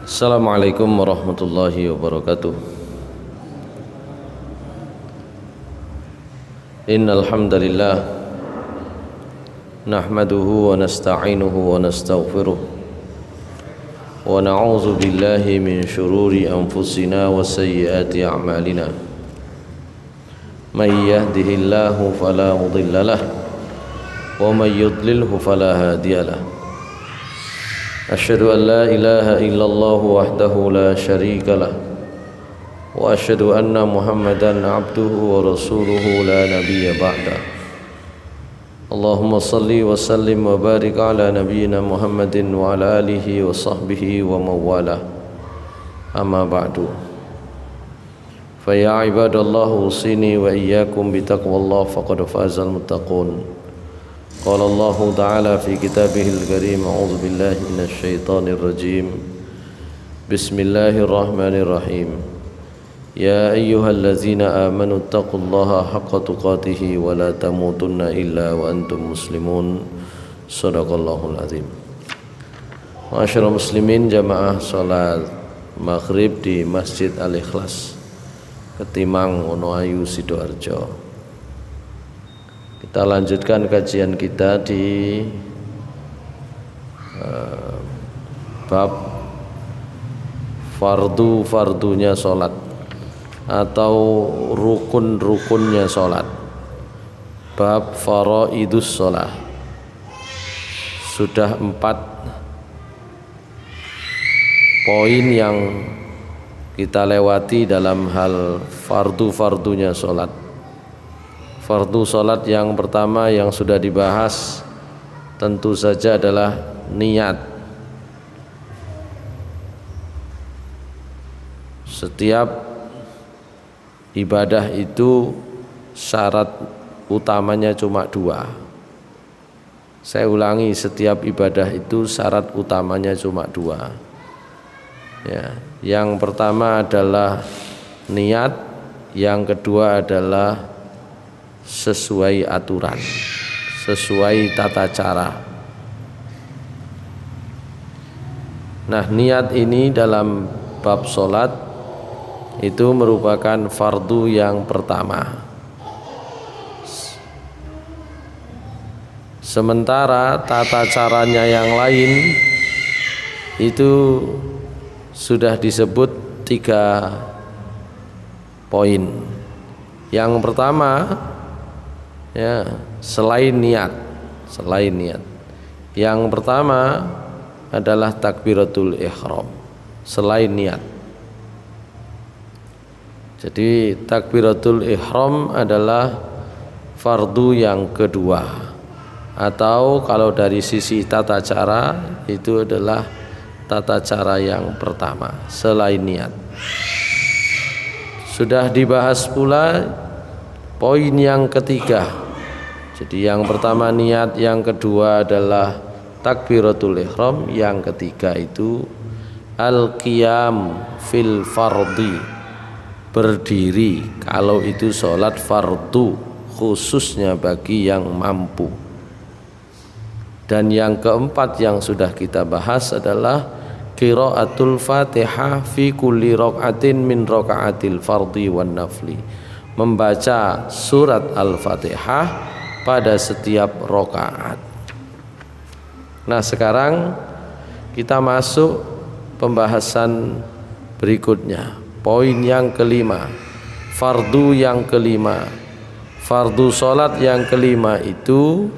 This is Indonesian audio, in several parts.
Assalamualaikum warahmatullahi wabarakatuh. Innal hamdalillah nahmaduhu wa nasta'inuhu wa nastaghfiruh wa na'udzu billahi min shururi anfusina wa sayyiati a'malina. May yahdihillahu fala mudilla lahu wa may yudlilhu fala hadiya lahu. Asyhadu an la ilaha illallah wahdahu la syarika lah wa asyhadu anna Muhammadan abduhu wa rasuluhu la nabiyya ba'da. Allahumma salli wa sallim wa barik ala nabiyyina Muhammadin wa ala alihi wa sahbihi wa mawalah. Amma ba'du. Fa ya ibadallah usini wa iyyakum bi taqwallah faqad fazal muttaqun. Qala Allah Ta'ala fi kitabihil karim, a'udzu billahi minasy syaithanir rajim. Bismillahirrahmanirrahim. Ya ayyuhallazina amanu taqullaha haqqa tuqatih wa la tamutunna illa wa antum muslimun. Shadaqallahul azim. Ma'asyiral muslimin, jamaah salat maghrib di Masjid Al-Ikhlas, Ketimang, Wonoayu, Sidoarjo. Kita lanjutkan kajian kita di bab fardu-fardunya sholat atau rukun-rukunnya sholat. Bab faraidus sholat. Sudah 4 poin yang kita lewati dalam hal fardu-fardunya sholat. Fardu sholat yang pertama yang sudah dibahas tentu saja adalah niat. Setiap ibadah itu syarat utamanya cuma 2. Saya ulangi, setiap ibadah itu syarat utamanya cuma 2. Ya, yang pertama adalah niat, yang kedua adalah sesuai aturan, sesuai tata cara. Nah, niat ini dalam bab sholat itu merupakan fardu yang pertama. Sementara tata caranya yang lain itu sudah disebut 3 poin. Yang pertama, ya, selain niat. Yang pertama adalah takbiratul ihram, selain niat. Jadi takbiratul ihram adalah fardu yang kedua, atau kalau dari sisi tata cara itu adalah tata cara yang pertama selain niat. Sudah dibahas pula poin yang ketiga. Jadi yang pertama niat, yang kedua adalah takbiratul ihram, yang ketiga itu al-qiyam fil fardi, berdiri kalau itu sholat fardu, khususnya bagi yang mampu. Dan yang keempat yang sudah kita bahas adalah qiraatul Fatihah fi kulli raq'atin min raq'atil fardi wan nafli, membaca surat Al-Fatihah pada setiap rakaat. Nah, sekarang kita masuk pembahasan berikutnya. Poin yang kelima, fardu yang kelima. Fardu sholat yang kelima itu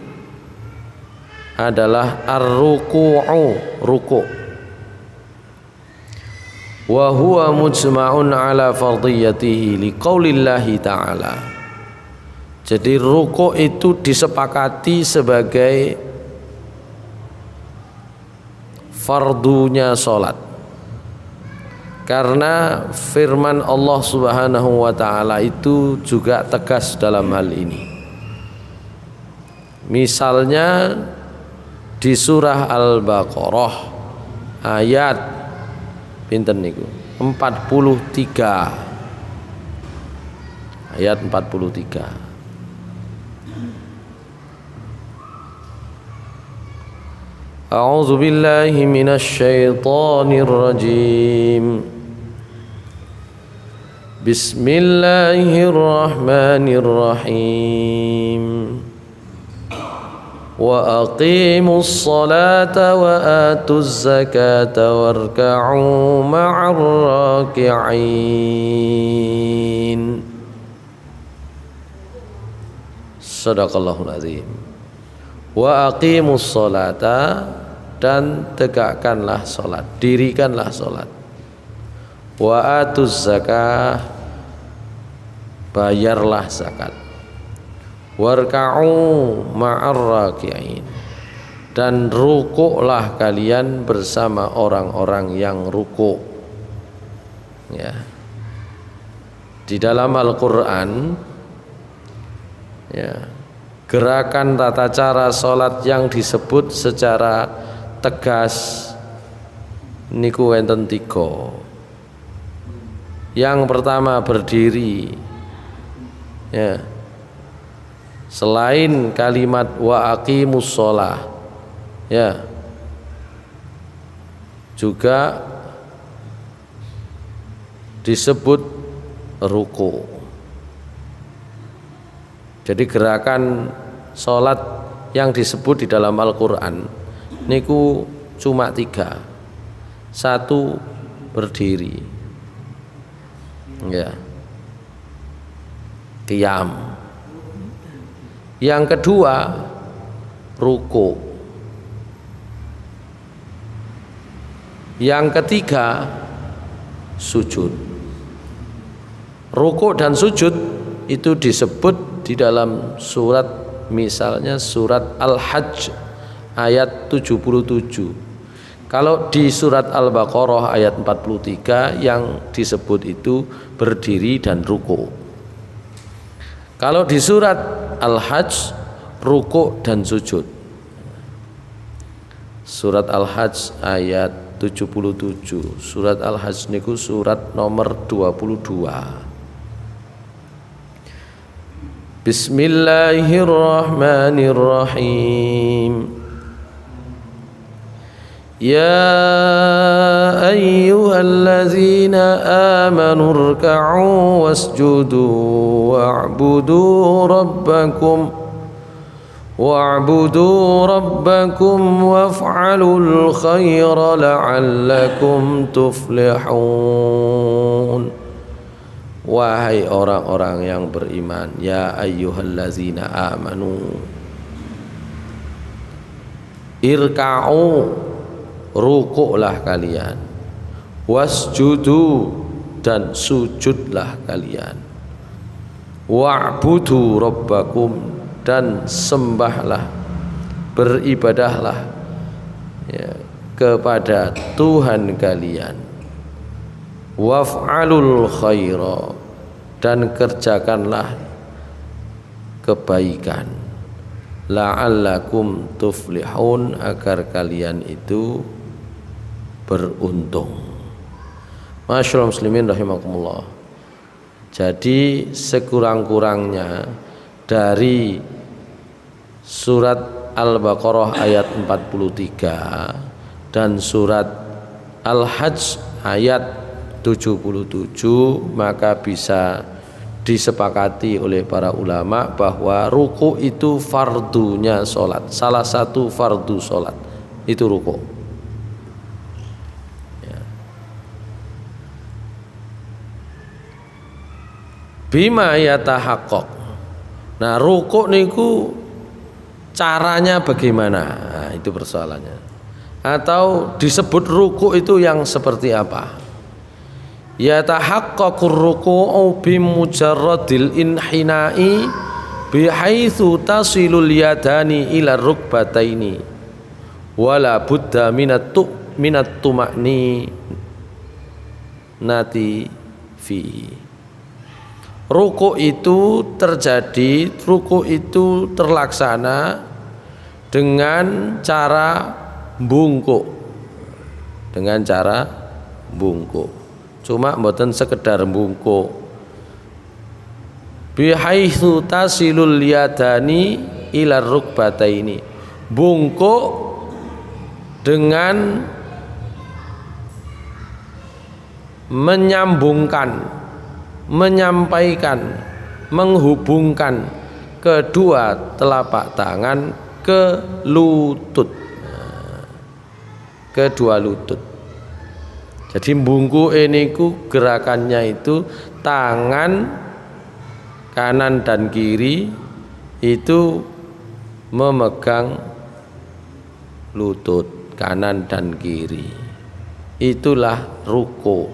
adalah ar-ruku'u, ruku'. Wa huwa mujma'un ala fardiyatihi liqaulillahi ta'ala. Jadi ruku' itu disepakati sebagai fardunya sholat, karena firman Allah Subhanahu wa ta'ala itu juga tegas dalam hal ini. Misalnya di surah Al-Baqarah ayat pinten niku 43, ayat 43. أعوذ بالله من الشيطان الرجيم بسم الله الرحمن الرحيم وأقيموا الصلاة وآتوا الزكاة واركعوا مع الراكعين. Sadaqallahul azim. Wa aqimus sholata, dan tegakkanlah salat, dirikanlah salat. Wa atuz zakah, bayarlah zakat. Warka'u ma'ar raki'in, dan rukuklah kalian bersama orang-orang yang rukuk. Ya. Di dalam Al-Qur'an, ya, gerakan tata cara salat yang disebut secara tegas niku wonten 3. Yang pertama berdiri, ya. Selain kalimat wa aqimus shalah, ya, juga disebut ruku. Jadi gerakan sholat yang disebut di dalam Al-Quran niku cuma 3. 1 berdiri, ya, qiyam. Yang kedua ruku. Yang ketiga sujud. Ruku dan sujud itu disebut di dalam surat, misalnya surat Al-Hajj ayat 77. Kalau di surat Al-Baqarah ayat 43 yang disebut itu berdiri dan ruku. Kalau di surat Al-Hajj ruku dan sujud. Surat Al-Hajj ayat 77. Surat Al-Hajj niku surat nomor 22. Bismillahirrahmanirrahim. Ya ayyuhalladzina amanu ruk'u wasjudu wa'budu rabbakum waf'alul khaira la'allakum tuflihun. Wahai orang-orang yang beriman, ya ayyuhallazina amanu, irka'u, rukuklah kalian, wasjudu, dan sujudlah kalian, wa'budu rabbakum, dan sembahlah, beribadahlah, ya, kepada Tuhan kalian, waf'alul khaira, dan kerjakanlah kebaikan, la'allakum tuflihun, agar kalian itu beruntung. Masyaallah muslimin rahimakumullah. Jadi sekurang-kurangnya dari surat Al-Baqarah ayat 43 dan surat Al-Hajj ayat 77, maka bisa disepakati oleh para ulama bahwa ruku itu fardunya sholat. Salah satu fardu sholat itu ruku, ya. Bima yatahaqqaq. Nah, ruku niku caranya bagaimana? Nah, itu persoalannya. Atau disebut ruku itu yang seperti apa? Yatahaqqaqur ruku'u bimujarradil inhina'i bihaitsu tasilul yadani ila rukbataini wala budda minat tuma'ni nati fi. Ruku itu terjadi, ruku itu terlaksana dengan cara bungkuk, dengan cara bungkuk. Cuma mboten sekedar bungkuk. Bihaitsu tasilul yadani ila rukbataini. Bungkuk dengan menyambungkan, menyampaikan, menghubungkan kedua telapak tangan ke lutut, kedua lutut. Jadi bungku ini gerakannya itu tangan kanan dan kiri itu memegang lutut kanan dan kiri. Itulah ruku.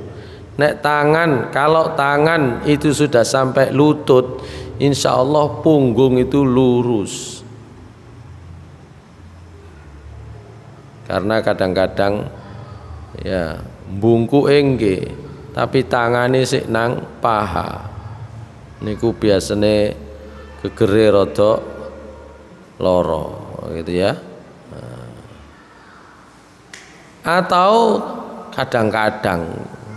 Nek tangan, kalau tangan itu sudah sampai lutut, insya Allah punggung itu lurus. Karena kadang-kadang ya bungku engge, tapi tangane sik nang paha. Niku biasane gegere rada lara gitu ya. Atau kadang-kadang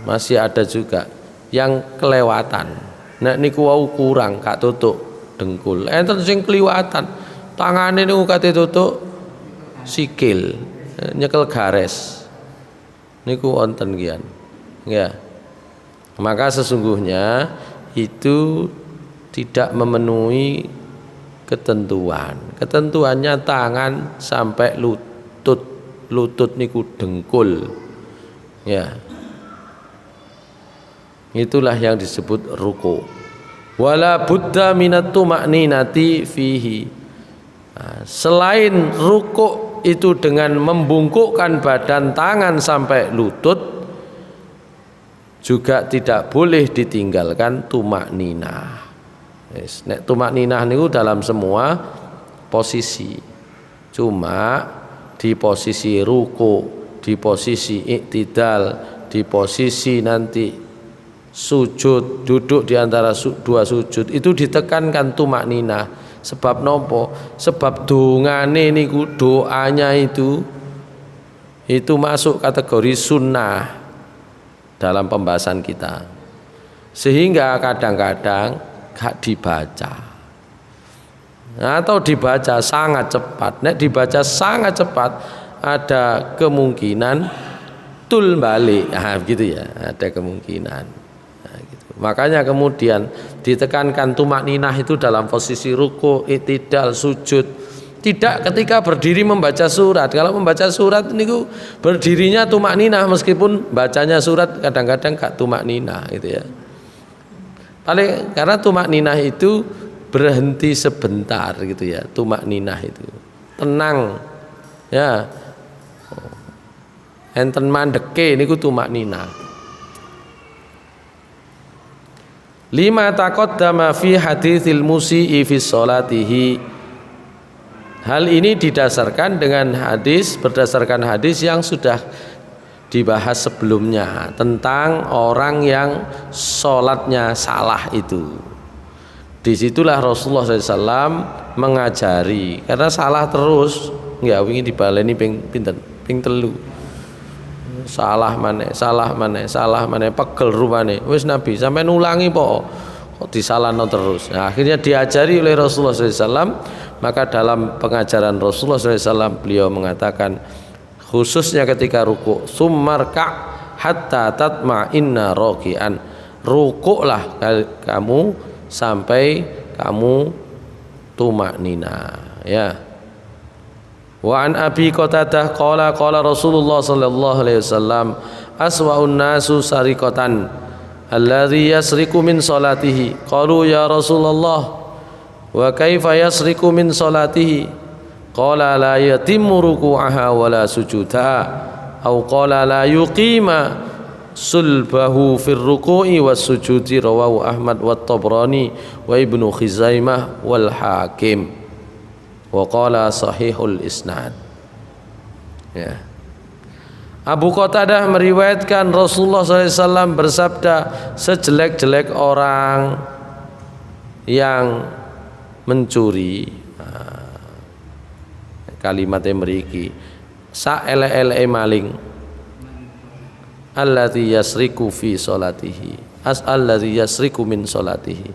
masih ada juga yang kelewatan. Nek niku wau kurang gak tutuk dengkul. Enten sing kliwatan. Tangane niku kate tutuk sikil, nyekel garis. Niku wonten kian. Ya. Maka sesungguhnya itu tidak memenuhi ketentuan. Ketentuannya tangan sampai lutut. Lutut niku dengkul. Ya. Itulah yang disebut ruku. Wala budda minat tuma'ninati fihi. Selain ruku itu dengan membungkukkan badan tangan sampai lutut, juga tidak boleh ditinggalkan tuma'ninah. Nek tuma'ninah niku dalam semua posisi. Cuma di posisi ruku, di posisi iktidal, di posisi nanti sujud, duduk di antara dua sujud itu ditekankan tuma'ninah. Sebab nopo? Sebab dongane niku, doanya itu masuk kategori sunnah dalam pembahasan kita. Sehingga kadang-kadang gak dibaca. Atau dibaca sangat cepat. Nek dibaca sangat cepat ada kemungkinan tul balik. Nah, gitu ya, ada kemungkinan. Makanya kemudian ditekankan tumakninah itu dalam posisi ruku, iktidal, sujud. Tidak ketika berdiri membaca surat. Kalau membaca surat niku berdirinya tumakninah, meskipun bacanya surat kadang-kadang gak tumakninah gitu ya. Paling karena tumakninah itu berhenti sebentar gitu ya. Tumakninah itu tenang ya. Enten mandeke niku tumakninah. Lima taqaddama fi haditsil musii fi sholatihi. Hal ini didasarkan dengan berdasarkan hadis yang sudah dibahas sebelumnya tentang orang yang sholatnya salah itu. Disitulah Rasulullah SAW mengajari, karena salah terus nggak ingin dibaleni ping telu. Salah maneh pegel rupane. Wis Nabi sampai nulangi kok disalahno terus. Nah, akhirnya diajari oleh Rasulullah SAW. Maka dalam pengajaran Rasulullah SAW beliau mengatakan, khususnya ketika ruku, summarka hatta tatma'inna raki'an. Rukuklah kamu sampai kamu tumaknina ya. Wa an Abi Qatadah qala Rasulullah sallallahu alaihi wasallam aswa'un nasu sariqatan alladhi yasriqu min salatihi. Qalu ya Rasulullah wa kaifa yasriqu min salatihi? Qala la yatimmu ruku'aha wa la sujudaha au qala la yuqima sulbahu fir ruku'i was sujudi. Rawahu Ahmad wa Tabrani wa Ibnu Khuzaimah wal Hakim wa qala sahihul isnad ya. Abu Qatadah meriwayatkan Rasulullah SAW bersabda, sejelek-jelek orang yang mencuri, kalimatnya mriki, saele-ele maling, alladzi yasriku fi sholatihi, alladzi yasriku min sholatihi,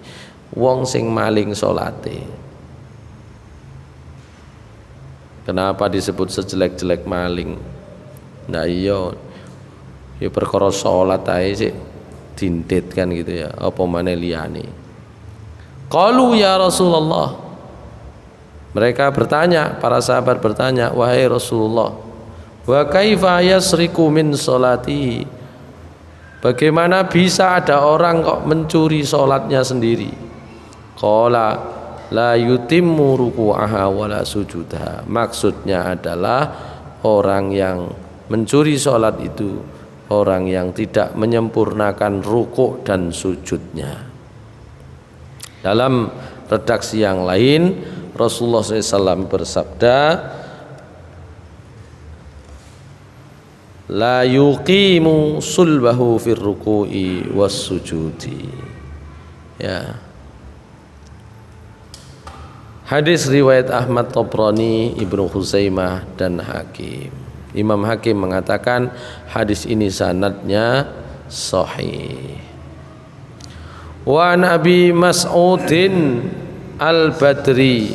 wong sing maling salate. Kenapa disebut sejelek-jelek maling? Nah iya, ya perkara salat ae sik dintit kan gitu ya, apa maneh liyane. Qalu ya Rasulullah, mereka bertanya, para sahabat bertanya, wahai Rasulullah, wa kaifa yasriku min salati, bagaimana bisa ada orang kok mencuri salatnya sendiri? Qala la yutimmu ruku'aha wala sujudaha, maksudnya adalah orang yang mencuri salat itu orang yang tidak menyempurnakan rukuk dan sujudnya. Dalam redaksi yang lain Rasulullah SAW bersabda, la yuqimu sulbahu fir ruku'i was sujudi. Ya. Hadis riwayat Ahmad, Tabrani, Ibnu Khuzaimah dan Hakim. Imam Hakim mengatakan hadis ini sanadnya sahih. Wa Nabi Mas'udin Al-Badri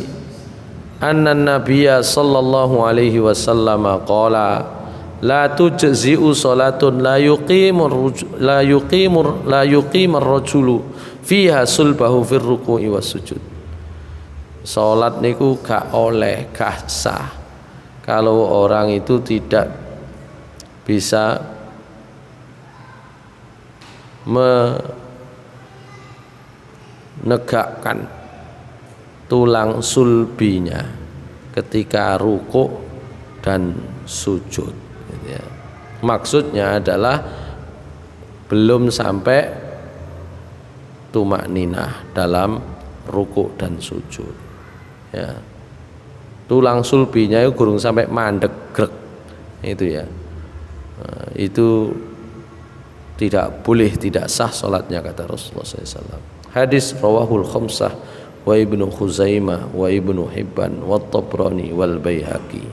anna Nabiyya sallallahu alaihi wasallam qala la tujzi'u salatun la yuqimur rajulu fiha sulbahu fir ruku'i was sujud. Salat niku gak oleh, gak sah kalau orang itu tidak bisa menegakkan tulang sulbinya ketika rukuk dan sujud. Maksudnya adalah belum sampai tumakninah dalam rukuk dan sujud. Ya. Tulang sulbinya itu gurung sampai mandek grek itu ya. Nah, itu tidak boleh, tidak sah salatnya kata Rasulullah SAW. Hadis rawahul khamsah wa Ibnu Khuzaimah wa Ibnu Hibban wa Tabrani wal Baihaqi.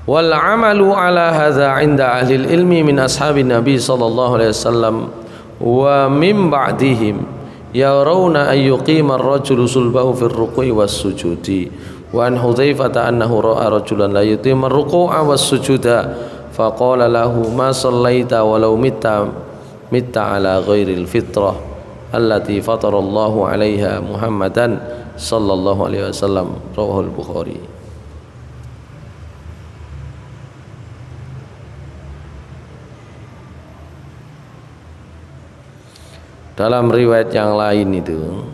Wal amalu ala hadza 'inda ahli ilmi min ashabin Nabi sallallahu alaihi wasallam wa min ba'dihim yarawna an yuqima ar-rajulu sulbahu fi ar-ruku'i was sujudi wa an Hudzaifah annahu ra'a rajulan la yutimmu ar-ruku'a was sujuda faqala lahu ma sallaita walau mitta ala ghairil fitrah allati fatara Allahu 'alaiha Muhammadan sallallahu alaihi wasallam, rawahul Bukhari. Dalam riwayat yang lain itu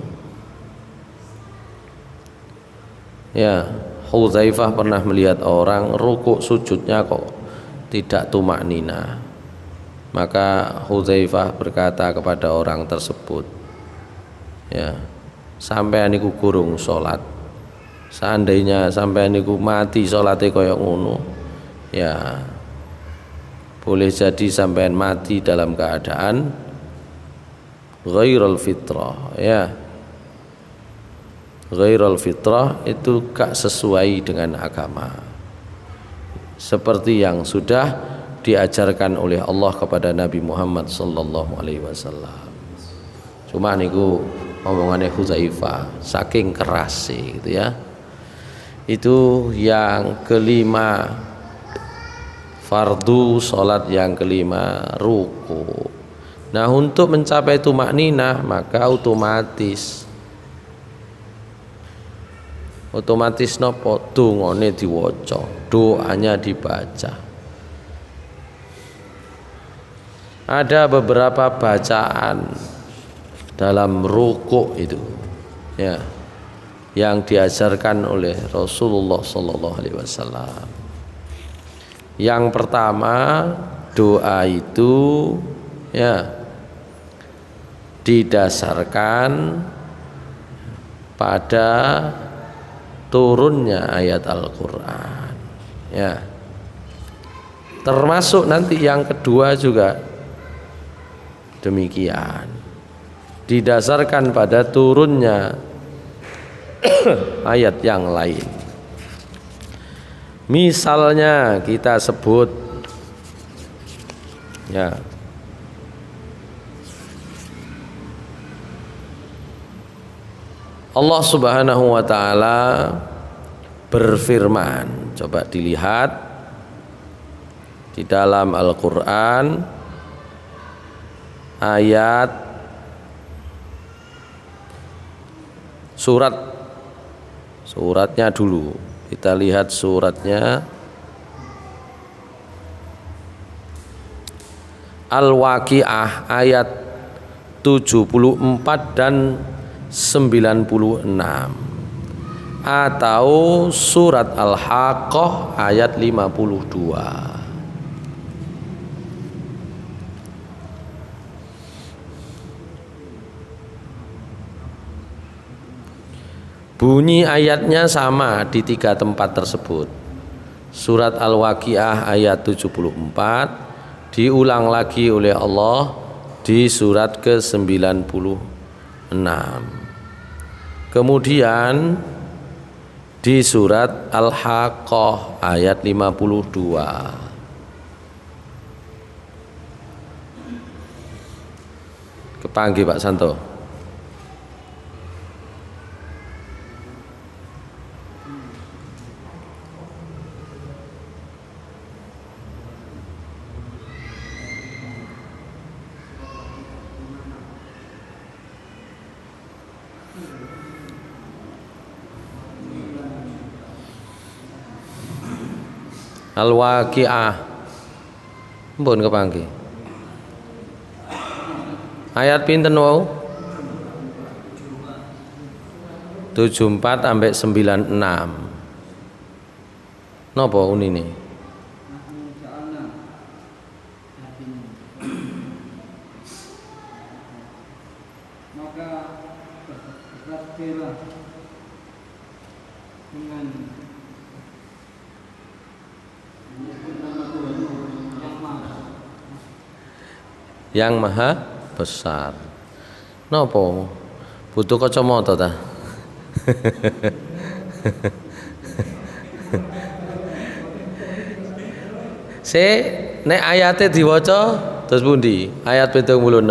ya, Hudzaifah pernah melihat orang rukuk sujudnya kok tidak tumaknina. Maka Hudzaifah berkata kepada orang tersebut, ya, sampean niku gurung salat. Seandainya sampean niku mati salate kaya ngono, ya boleh jadi sampean mati dalam keadaan ghairul fitrah, ya. Ghairul fitrah itu gak sesuai dengan agama, seperti yang sudah diajarkan oleh Allah kepada Nabi Muhammad sallallahu alaihi wasallam. Cuma niku omongannya Hudzaifah saking keras gitu ya. Itu yang kelima, fardu salat yang kelima ruku. Nah, untuk mencapai tumakninah maka otomatis nopo dungane diwaca, doanya dibaca. Ada beberapa bacaan dalam rukuk itu ya yang diajarkan oleh Rasulullah sallallahu alaihi wasallam. Yang pertama, doa itu ya didasarkan pada turunnya ayat Al-Qur'an. Ya. Termasuk nanti yang kedua juga demikian. Didasarkan pada turunnya ayat yang lain. Misalnya kita sebut ya, Allah Subhanahu wa taala berfirman. Coba dilihat di dalam Al-Qur'an ayat suratnya dulu. Kita lihat suratnya. Al-Waqiah ayat 74 dan 96 atau surat Al-Haqqah ayat 52. Bunyi ayatnya sama di 3 tempat tersebut. Surat Al-Waqiah ayat 74 diulang lagi oleh Allah di surat ke-96. Kemudian di surat Al-Haqqah ayat 52. Kepanggih Pak Santo. Al-Waqiah mpun kepanggih. Ayat pinten wau? 74 sampai 96. Napa unine? Maka bertakbirlah dengan yang maha besar. Napa? Butuh kacamata ta? Nek ayate diwaca terus pundi? Ayat 76.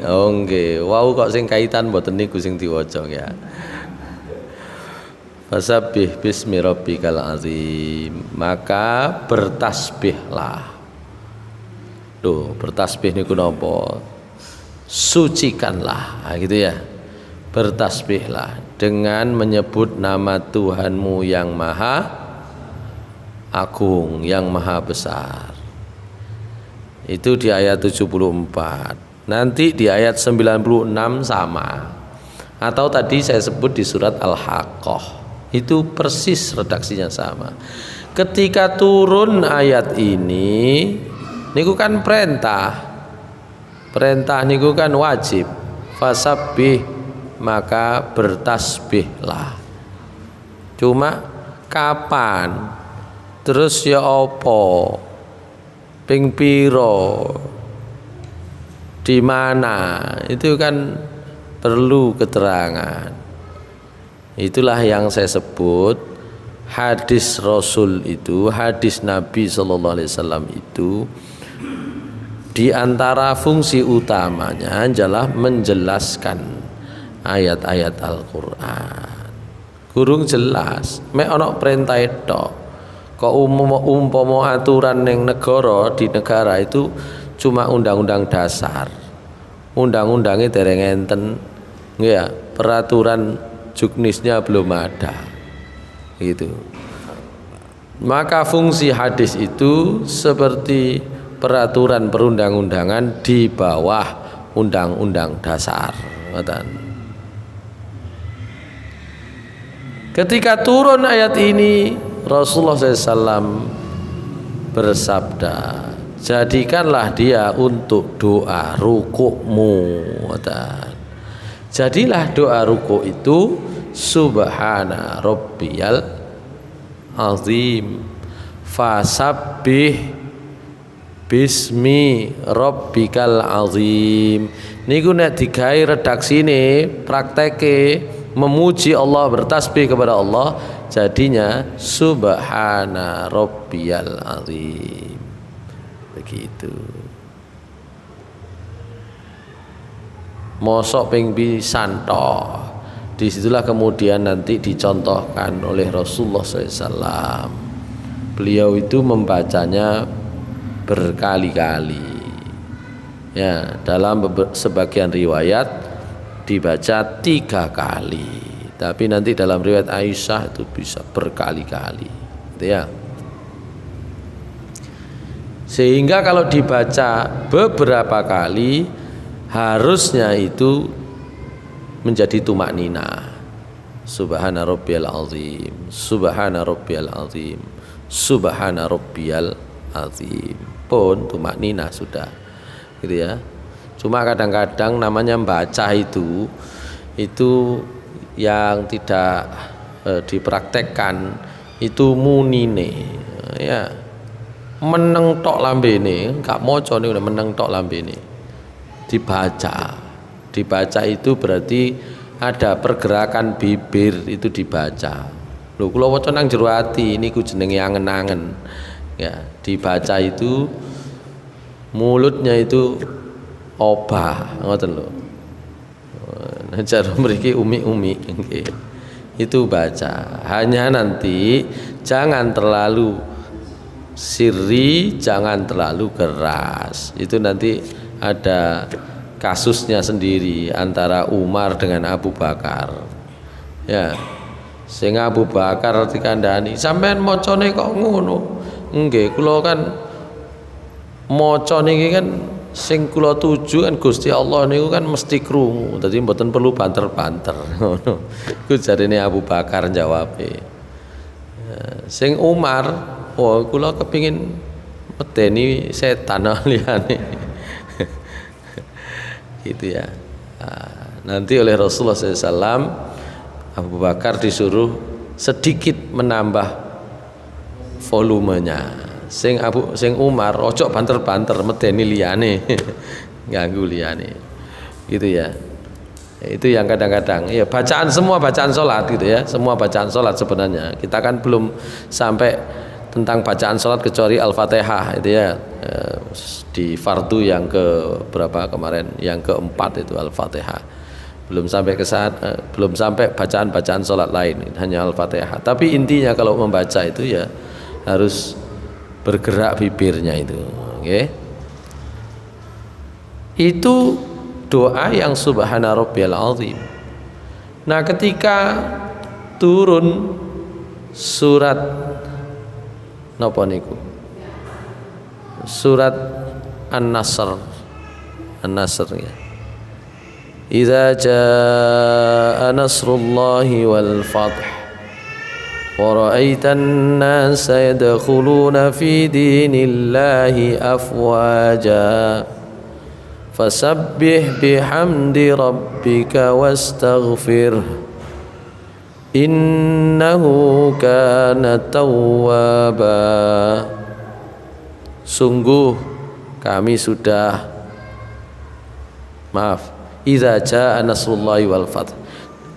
Oh nggih, wau kok sing kaitan mboten niku sing diwaca ya. Fasabbih bismi rabbikal azim. Maka bertasbihlah. Loh, bertasbih niku napa? Sucikanlah, nah, gitu ya. Bertasbihlah dengan menyebut nama Tuhanmu yang maha agung, yang maha besar. Itu di ayat 74. Nanti di ayat 96 sama. Atau tadi saya sebut di surat Al-Haqqah. Itu persis redaksinya sama. Ketika turun ayat ini niku kan perintah. Perintah niku kan wajib. Fasabbih, maka bertasbihlah. Cuma kapan? Terus ya apa? Ping piro? Di mana? Itu kan perlu keterangan. Itulah yang saya sebut hadis Rasul itu, hadis Nabi Sallallahu Alaihi Wasallam itu, di antara fungsi utamanya adalah menjelaskan ayat-ayat Al-Quran. Gurung jelas, mek ana perintah tok. Kok umpama aturan ning negara, di negara itu cuma undang-undang dasar. Undang-undangnya dereng enten, ya, peraturan juknisnya belum ada, gitu. Maka fungsi hadis itu seperti peraturan perundang-undangan di bawah undang-undang dasar. Ketika turun ayat ini, Rasulullah SAW bersabda, jadikanlah dia untuk doa rukukmu. Jadilah doa rukuk itu subhana rabbiyal azim fasabbih bismi rabbikal azim. Niku nek digawe redaksine, prakteke memuji Allah, bertasbih kepada Allah, jadinya subhana rabbiyal azim. Begitu. mosok ping pisan tok. Disitulah kemudian nanti dicontohkan oleh Rasulullah SAW. Beliau itu membacanya berkali-kali. Ya, dalam sebagian riwayat dibaca 3 kali. Tapi nanti dalam riwayat Aisyah itu bisa berkali-kali. Gitu ya. Sehingga kalau dibaca beberapa kali harusnya itu menjadi tumak nina. Subhana rabbiyal azim, subhana rabbiyal azim, subhana rabbiyal azim. Pun tumak nina sudah. Gitu ya. Cuma kadang-kadang namanya membaca itu yang tidak dipraktekkan itu munine. Ya. Meneng tok lambene, gak maca niku meneng tok lambene. Dibaca itu berarti ada pergerakan bibir itu dibaca. Lho kula waca nang jero ati niku jenenge angen-angen. Ya, dibaca itu mulutnya itu obah, ngoten lho. Nah, cara mriki umi-umi nggih. Itu baca. Hanya nanti jangan terlalu sirri, jangan terlalu keras. Itu nanti ada kasusnya sendiri antara Umar dengan Abu Bakar. Ya. Sing Abu Bakar dikandani, sampean macane kok ngono. Nggih, kula kan maca niki kan sing kula tuju kan Gusti Allah niku kan mesti krungu. Dadi mboten perlu banter-banter ngono. Iku jarine Abu Bakar jawabe. Ya, sing Umar, oh kula kepingin medeni setan liyane. Gitu ya. Nah, nanti oleh Rasulullah SAW Abu Bakar disuruh sedikit menambah volumenya. Sing Umar ojo banter-banter medeni liyane. Ganggu liyane. Gitu ya. Itu yang kadang-kadang ya semua bacaan sholat gitu ya. Semua bacaan sholat sebenarnya. Kita kan belum sampai tentang bacaan sholat kecuali Al-Fatihah itu ya, di fardu yang ke berapa kemarin, yang keempat itu Al-Fatihah, belum sampai bacaan sholat lain, hanya Al-Fatihah. Tapi intinya kalau membaca itu ya harus bergerak bibirnya itu, okay? Itu doa yang subhana rabbiyal azim. Nah ketika turun surat napa niku? Surat An-Nasr ya. Idza jaa nasrullahi wal fath wa ra'aitan nasa yadkhuluna fi dinillahi afwaja fasabbih bihamdi rabbika wastaghfirh innahu kana tawwaba. Sungguh kami sudah idza jaa nasrullahi wal fath,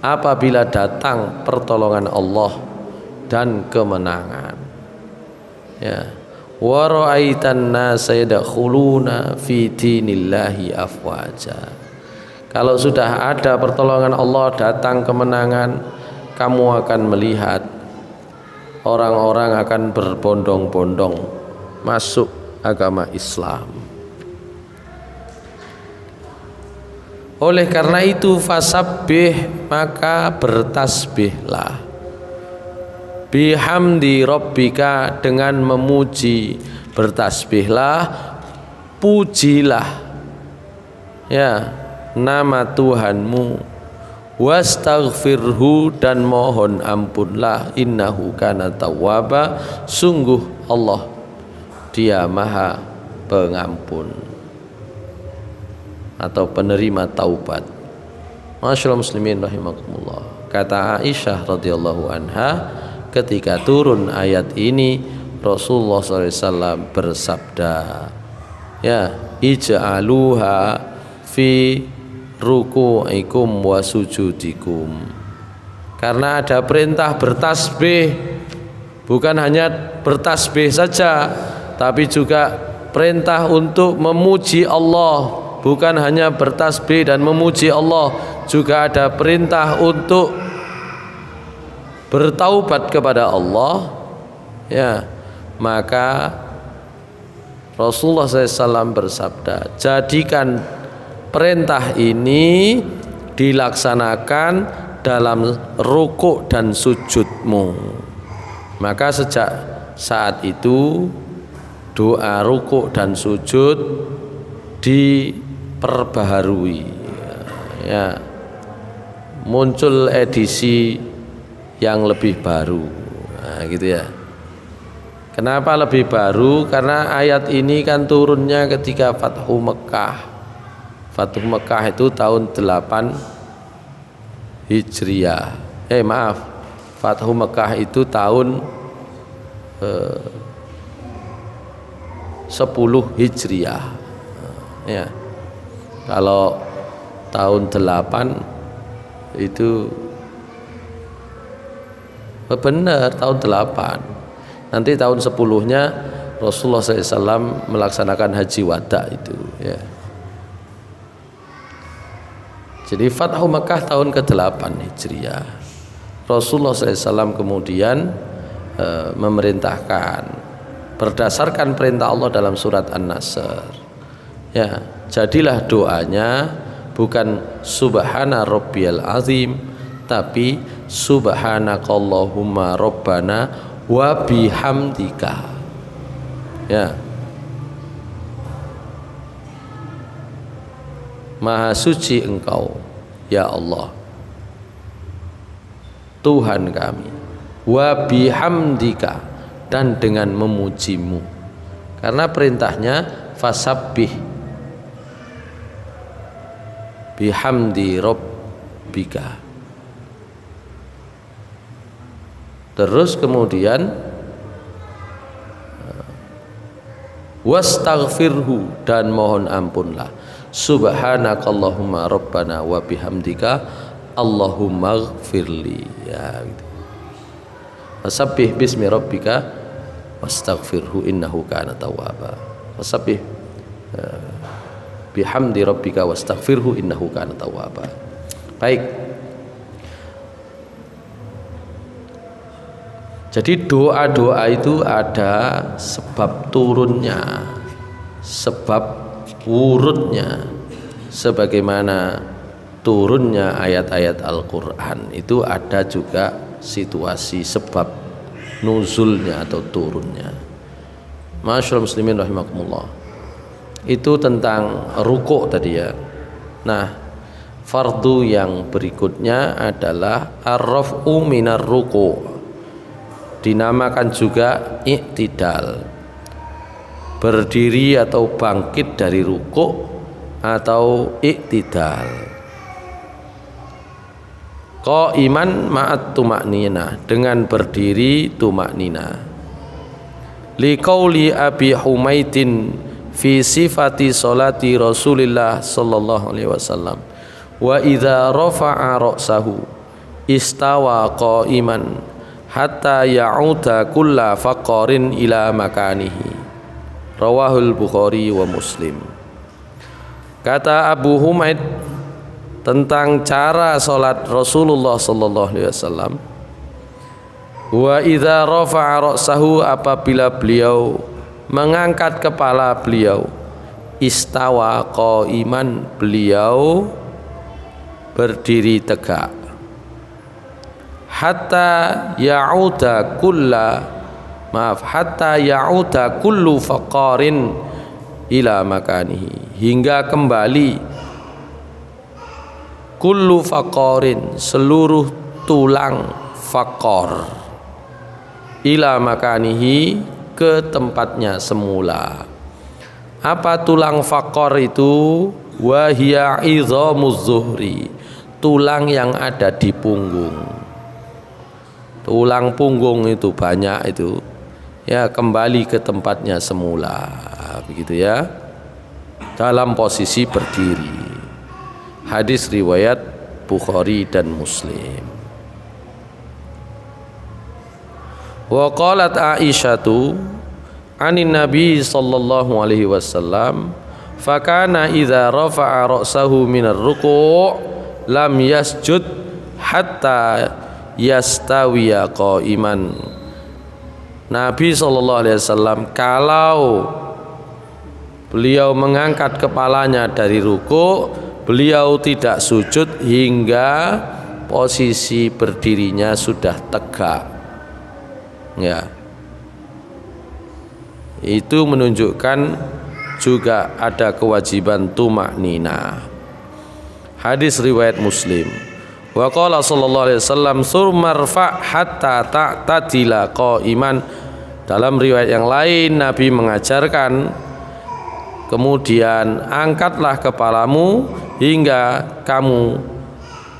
apabila datang pertolongan Allah dan kemenangan, ya, wa ra'aitan nasa yadkhuluna fi dinillahi afwaja. Kalau sudah ada pertolongan Allah, datang kemenangan, kamu akan melihat orang-orang akan berbondong-bondong masuk agama Islam. Oleh karena itu fasabbih, maka bertasbihlah, bihamdi rabbika, dengan memuji, bertasbihlah, pujilah ya nama Tuhanmu, wastaghfirhu, dan mohon ampunlah, innahu kana tawwaba, sungguh Allah Dia Maha Pengampun atau penerima taubat. Masyaallah muslimin rahimakumullah. Kata Aisyah radhiyallahu anha, ketika turun ayat ini Rasulullah SAW bersabda, ya, ij'aluha fi ruku'ikum wa sujudikum. Karena ada perintah bertasbih, bukan hanya bertasbih saja, tapi juga perintah untuk memuji Allah bukan hanya bertasbih dan memuji Allah, juga ada perintah untuk bertaubat kepada Allah, ya. Maka Rasulullah SAW bersabda, jadikan perintah ini dilaksanakan dalam rukuk dan sujudmu. Maka sejak saat itu doa rukuk dan sujud diperbaharui, ya, muncul edisi yang lebih baru, nah, gitu ya. Kenapa lebih baru? Karena ayat ini kan turunnya ketika Fathu Mekah. Fathu Mekah itu tahun 8 Hijriah. Fathu Mekah itu tahun 10 Hijriah. Ya. Kalau tahun 8 itu benar tahun 8. Nanti tahun 10-nya Rasulullah SAW melaksanakan haji wada itu, ya. Jadi Fathu Mekah tahun ke-8 Hijriah. Rasulullah SAW kemudian memerintahkan berdasarkan perintah Allah dalam surat An-Nasr, ya, jadilah doanya bukan subhana rabbiyal azim, tapi subhanakallahumma rabbana wa bihamdika, ya. Maha suci Engkau, ya Allah, Tuhan kami, wa bihamdika, dan dengan memujimu. Karena perintahnya fasabbih bihamdi rabbika. Terus kemudian wastaghfirhu, dan mohon ampunlah. Subhanakallahumma rabbana wa bihamdika Allahumma ighfirli, ya, gitu. Fasabbih bismi rabbika wastaghfirhu innahu kana tawwaba. Fasabbih bihamdi rabbika wastaghfirhu innahu kana tawwaba. Baik. Jadi doa-doa itu ada sebab turunnya, sebab urutnya, sebagaimana turunnya ayat-ayat Al-Quran itu ada juga situasi sebab nuzulnya atau turunnya. Masyaallah muslimin rahimakumullah. Itu tentang rukuk tadi, ya. Nah, fardu yang berikutnya adalah ar-raf'u minar ruku', dinamakan juga i'tidal, berdiri atau bangkit dari rukuk atau i'tidal. Qaiman ma'at tuma'nina, dengan berdiri tuma'nina. Liqauli Abi Humaidin fi sifati salati Rasulillah sallallahu alaihi wasallam, wa idza rafa'a ra'sahu istawa qaiman hatta ya'uda kulla faqarin ila makanihi. Rawahul Bukhari wa Muslim. Kata Abu Humaid tentang cara salat Rasulullah sallallahu alaihi wasallam, wa idza rafa'a ra'sahu, apabila beliau mengangkat kepala beliau, istawa qaiman, beliau berdiri tegak, hatta ya'uda kullu faqarin ila makanihi, hingga kembali kullu faqarin, seluruh tulang faqar, ila makanihi, ke tempatnya semula. Apa tulang faqar itu? Wahiya idhamuz zuhri, tulang yang ada di punggung. Tulang punggung itu banyak itu, ya, kembali ke tempatnya semula, begitu ya, dalam posisi berdiri. Hadis riwayat Bukhari dan Muslim. Wa qalat Aisyatu anin Nabi sallallahu alaihi wasallam fakana idza rafa'a ra'sahu minar ruku' lam yasjud hatta yastawiya qa'iman. Nabi SAW kalau beliau mengangkat kepalanya dari ruku', beliau tidak sujud hingga posisi berdirinya sudah tegak. Ya. Itu menunjukkan juga ada kewajiban tumakninah. Hadis riwayat Muslim. Wa qala sallallahu alaihi wasallam surmarfa hatta ta'tadila qa'iman. Dalam riwayat yang lain Nabi mengajarkan, kemudian angkatlah kepalamu hingga kamu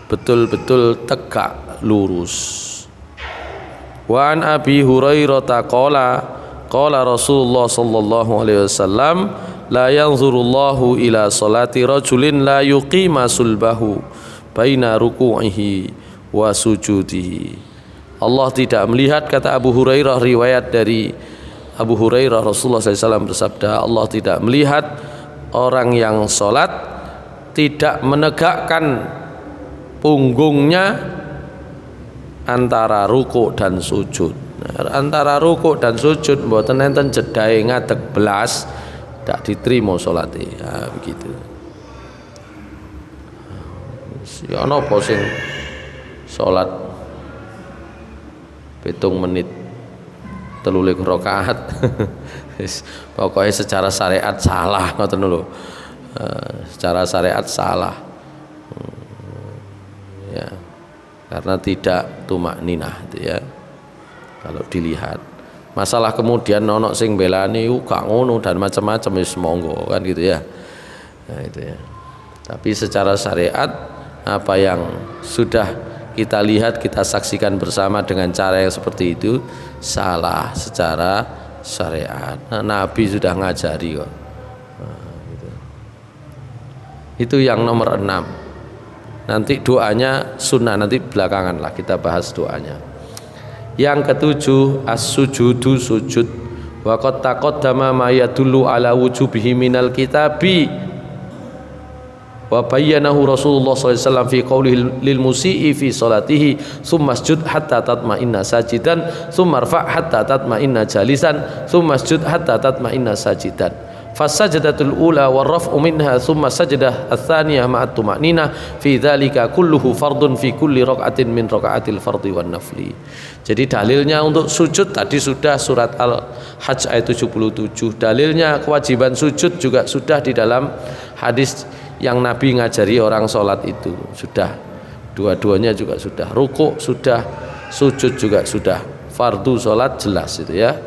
betul-betul tegak lurus. Wa an Abi Hurairah qala Rasulullah sallallahu alaihi wasallam la yanzurullahu ila salati rajulin la yuqima sulbahu baina ruku'ihi wa sujudihi. Allah tidak melihat, kata Abu Hurairah, riwayat dari Abu Hurairah, Rasulullah SAW bersabda, Allah tidak melihat orang yang sholat tidak menegakkan punggungnya antara ruku' dan sujud. Nah, antara ruku' dan sujud mboten enten jedhae ngadeg belas tidak diterima sholatnya. Ya, begitu. Ya napa sing sholat 7 menit 3 rakaat pokoknya secara syariat salah, ngoten lho. Secara syariat salah. Ya. Karena tidak tumakninah itu ya. Kalau dilihat masalah kemudian ono sing belani gak ngono dan macam-macam wis monggo kan gitu ya. Nah, itu ya. Tapi secara syariat apa yang sudah kita lihat, kita saksikan bersama dengan cara yang seperti itu salah secara syariat. Nah, Nabi sudah ngajari kok. Nah, gitu. Itu yang nomor 6. Nanti doanya sunnah, nanti belakangan lah kita bahas doanya. Yang ketujuh, as-sujudu, sujud. Wa qad taqaddama ma yadullu ala wujubihi minal kitabi wa bayyanahu Rasulullah SAW fi qawlihi lil musii fi salatihi summa sujud hatta tatma'inna sajidan summa rfa' hatta tatma'inna jalisan summa sujud hatta tatma'inna sajidan fasajadatul ula warraf'u minha summa sajadah ats-tsaniyah ma'at tuma'ninah fi dzalika kulluhu fardun fi kulli raka'atin min raka'atil fardhi wan nafli. Jadi dalilnya untuk sujud tadi sudah surat Al-Hajj ayat 77. Dalilnya kewajiban sujud juga sudah di dalam hadis yang Nabi ngajari orang sholat itu sudah, dua-duanya juga sudah, ruku sudah, sujud juga sudah, fardu sholat jelas itu ya.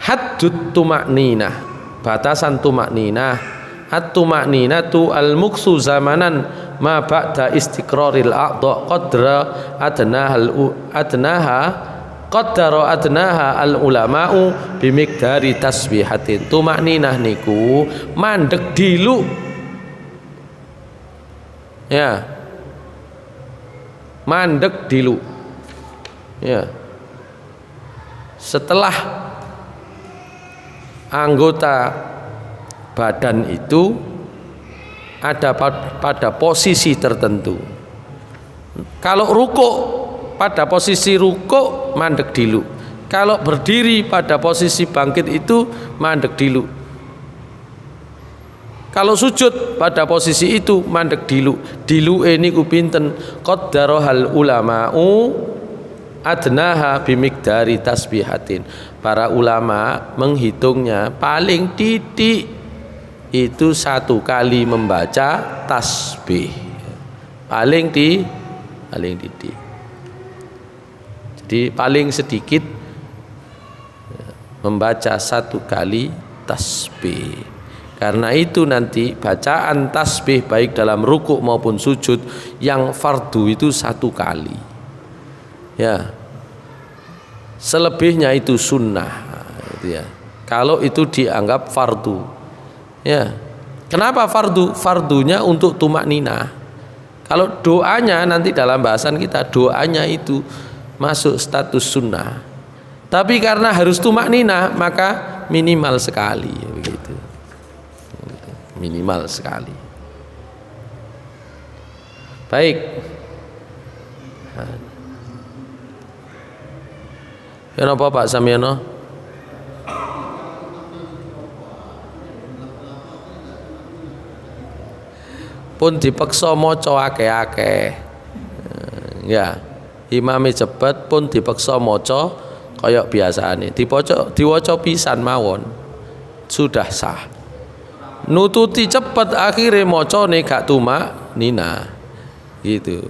Haddut tumakninah, batasan tumakninah. At-tumakninatu al-muksu zamanan ma ba'da istiqraril a'dha qadra adnaha al-ulama'u bimikdari tasbihatin. Tumakninah niku mandek dilu. Ya. Mandek dilu. Ya. Setelah anggota badan itu ada pada posisi tertentu. Kalau rukuk pada posisi rukuk mandek dilu. Kalau berdiri pada posisi bangkit itu mandek dilu. Kalau sujud pada posisi itu mandek dilu. Dilu ini ku pinten qaddarahal ulama'u adnaha bimikdari tasbihatin. Para ulama menghitungnya paling titik itu 1 kali membaca tasbih. Paling titik. Jadi paling sedikit membaca 1 kali tasbih. Karena itu nanti bacaan tasbih baik dalam rukuk maupun sujud yang fardu itu 1 kali. Ya. Selebihnya itu sunnah gitu ya. Kalau itu dianggap fardu. Ya. Kenapa fardu? Fardunya untuk tumakninah. Kalau doanya nanti dalam bahasan kita doanya itu masuk status sunnah. Tapi karena harus tumakninah maka minimal sekali begitu. Minimal sekali. Baik. Ya napa Pak Samyono? Pun dipaksa maca akeh-akeh. Ya, imame cepet pun dipaksa maca kaya biasane. Diwaca pisan mawon. Sudah sah. Nututi cepet akhirnya macane gak tumak nina. Gitu.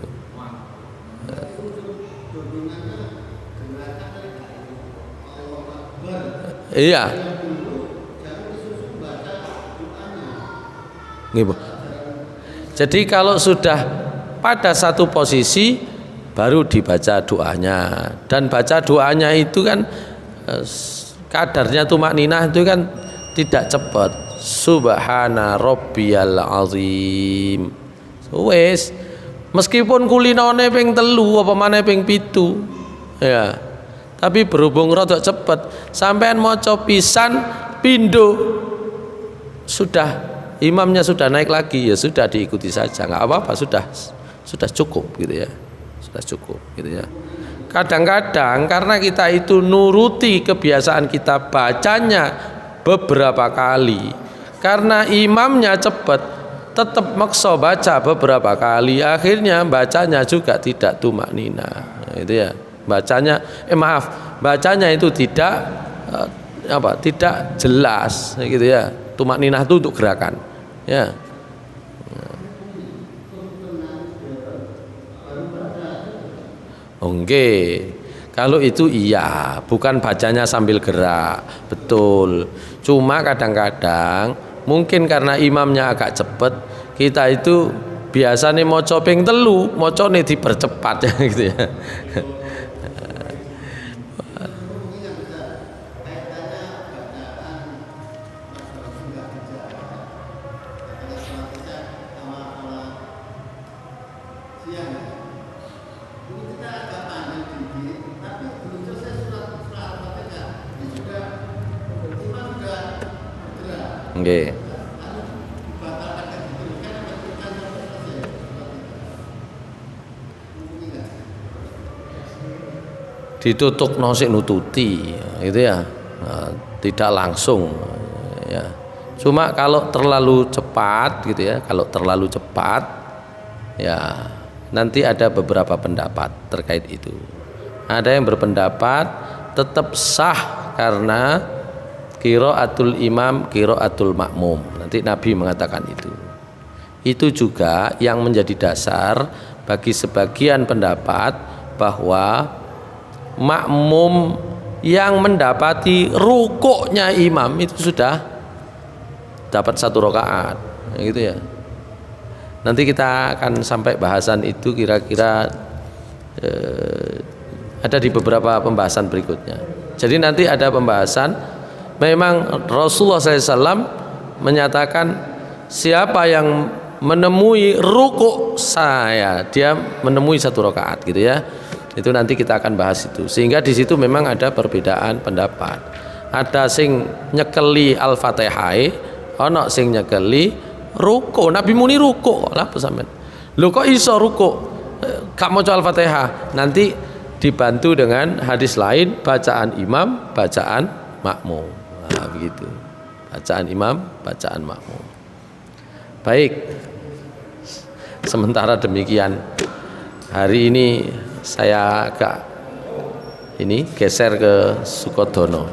Iya. Nggih, jadi kalau sudah pada satu posisi baru dibaca doanya, dan baca doanya itu kan kadarnya tumak ninah itu kan tidak cepat. Subhana rabbiyal azim. Wes meskipun kulinone ping 3 apa maneh ping 7 ya, tapi berhubung rada cepet sampean maca pisan pindho sudah imamnya sudah naik lagi, ya sudah diikuti saja, nggak apa-apa, sudah cukup gitu ya, sudah cukup gitu ya. Kadang-kadang karena kita itu nuruti kebiasaan kita bacanya beberapa kali, karena imamnya cepat tetap maksa baca beberapa kali, akhirnya bacanya juga tidak tumak nina gitu ya. Bacanya itu tidak tidak jelas gitu ya. Tumak ninah itu untuk gerakan ya. Oke, kalau itu iya, bukan bacanya sambil gerak, betul. Cuma kadang-kadang mungkin karena imamnya agak cepet, kita itu biasanya maca ping 3, macane dipercepat ya gitu ya. Nggih. Ditutuk nosik nututi gitu ya. Nah, tidak langsung ya. Cuma kalau terlalu cepat gitu ya, kalau terlalu cepat ya nanti ada beberapa pendapat terkait itu. Ada yang berpendapat tetap sah karena qiraatul imam, qiraatul makmum. Nanti Nabi mengatakan itu. Itu juga yang menjadi dasar bagi sebagian pendapat bahwa makmum yang mendapati rukuknya imam itu sudah dapat 1 rakaat, gitu ya. Nanti kita akan sampai bahasan itu kira-kira ada di beberapa pembahasan berikutnya. Jadi nanti ada pembahasan. Memang Rasulullah SAW menyatakan siapa yang menemui rukuk saya, dia menemui 1 rakaat gitu ya. Itu nanti kita akan bahas itu. Sehingga di situ memang ada perbedaan pendapat. Ada sing nyekeli Al-Fatihah, ana sing nyekeli rukuk. Nabi muni rukuk lah sampean. Lho kok iso rukuk? Gak maca Al-Fatihah. Nanti dibantu dengan hadis lain, bacaan imam, bacaan makmum. Nah, begitu. Bacaan imam, bacaan makmum. Baik. Sementara demikian, hari ini saya agak geser ke Sukodono.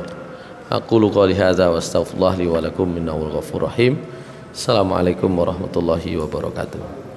Aqulu qouli hadza wa astaghfirullah li wa lakum innahu ghafurur rahim. Assalamualaikum warahmatullahi wabarakatuh.